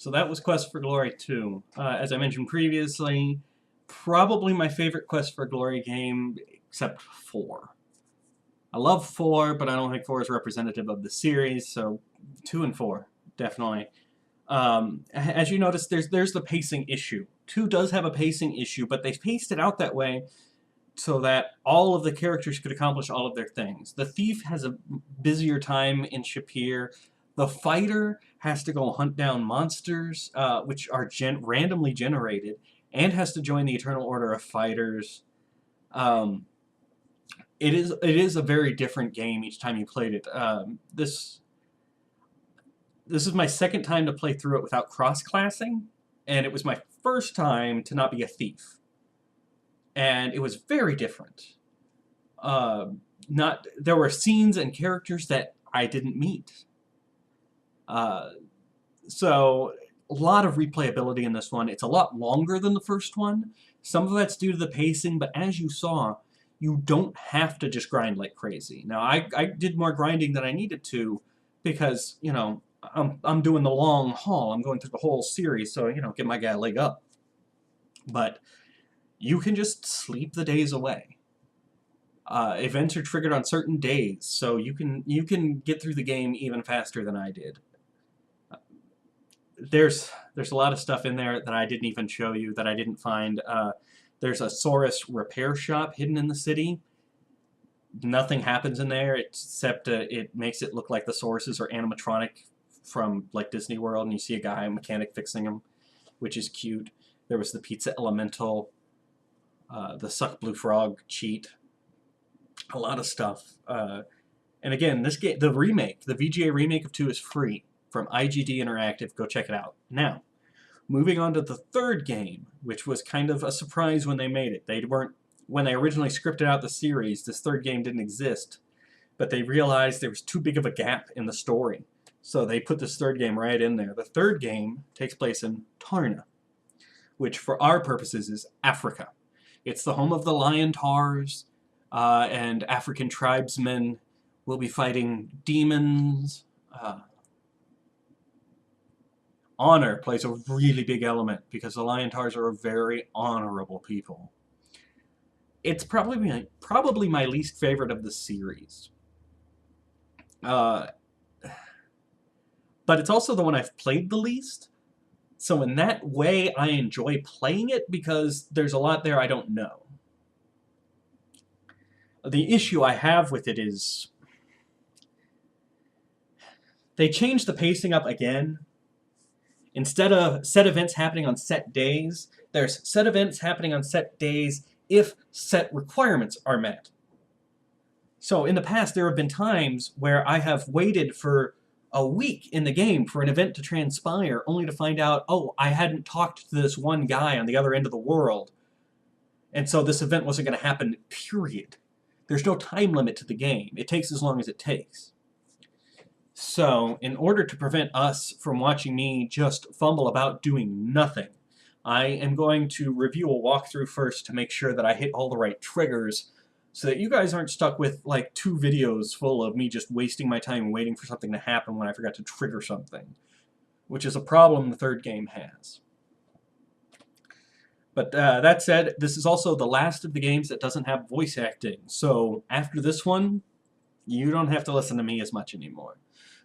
So that was Quest for Glory 2. As I mentioned previously, probably my favorite Quest for Glory game, except 4. I love 4, but I don't think 4 is representative of the series, so 2 and 4, definitely. As you notice, there's the pacing issue. 2 does have a pacing issue, but they paced it out that way so that all of the characters could accomplish all of their things. The thief has a busier time in Shapeir. The fighter has to go hunt down monsters, which are randomly generated, and has to join the Eternal Order of Fighters. It is a very different game each time you played it. This is my second time to play through it without cross-classing, and it was my first time to not be a thief. And it was very different. There were scenes and characters that I didn't meet. So a lot of replayability in this one. It's a lot longer than the first one. Some of that's due to the pacing, but as you saw, you don't have to just grind like crazy. Now, I did more grinding than I needed to because, you know, I'm doing the long haul. I'm going through the whole series, so, you know, give my guy a leg up. But you can just sleep the days away. Events are triggered on certain days, so you can get through the game even faster than I did. There's a lot of stuff in there that I didn't even show you, that I didn't find. There's a Saurus repair shop hidden in the city. Nothing happens in there except it makes it look like the Sauruses are animatronic from like Disney World, and you see a guy, a mechanic, fixing them, which is cute. There was the Pizza Elemental, the Suck Blue Frog cheat, a lot of stuff. And again, this game, the remake, the VGA remake of 2 is free from IGD Interactive. Go check it out. Now, moving on to the third game, which was kind of a surprise when they made it. When they originally scripted out the series, this third game didn't exist, but they realized there was too big of a gap in the story. So they put this third game right in there. The third game takes place in Tarna, which for our purposes is Africa. It's the home of the Lion Tars, and African tribesmen will be fighting demons. Honor plays a really big element because the Lion Tars are a very honorable people. It's probably my least favorite of the series. But it's also the one I've played the least. So in that way, I enjoy playing it because there's a lot there I don't know. The issue I have with it is they changed the pacing up again. Instead of set events happening on set days, there's set events happening on set days if set requirements are met. So in the past, there have been times where I have waited for a week in the game for an event to transpire, only to find out, oh, I hadn't talked to this one guy on the other end of the world, and so this event wasn't going to happen, period. There's no time limit to the game. It takes as long as it takes. So, in order to prevent us from watching me just fumble about doing nothing, I am going to review a walkthrough first to make sure that I hit all the right triggers, so that you guys aren't stuck with like 2 videos full of me just wasting my time waiting for something to happen when I forgot to trigger something, which is a problem the third game has. But that said, this is also the last of the games that doesn't have voice acting, so after this one, you don't have to listen to me as much anymore,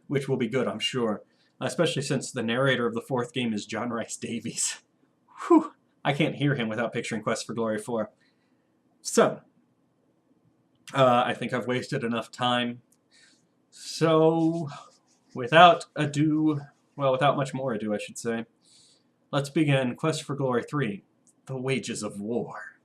which will be good, I'm sure, especially since the narrator of the 4th game is John Rhys Davies. Whew, I can't hear him without picturing Quest for Glory 4. So, I think I've wasted enough time. So, without much more ado, I should say, let's begin Quest for Glory 3, The Wages of War.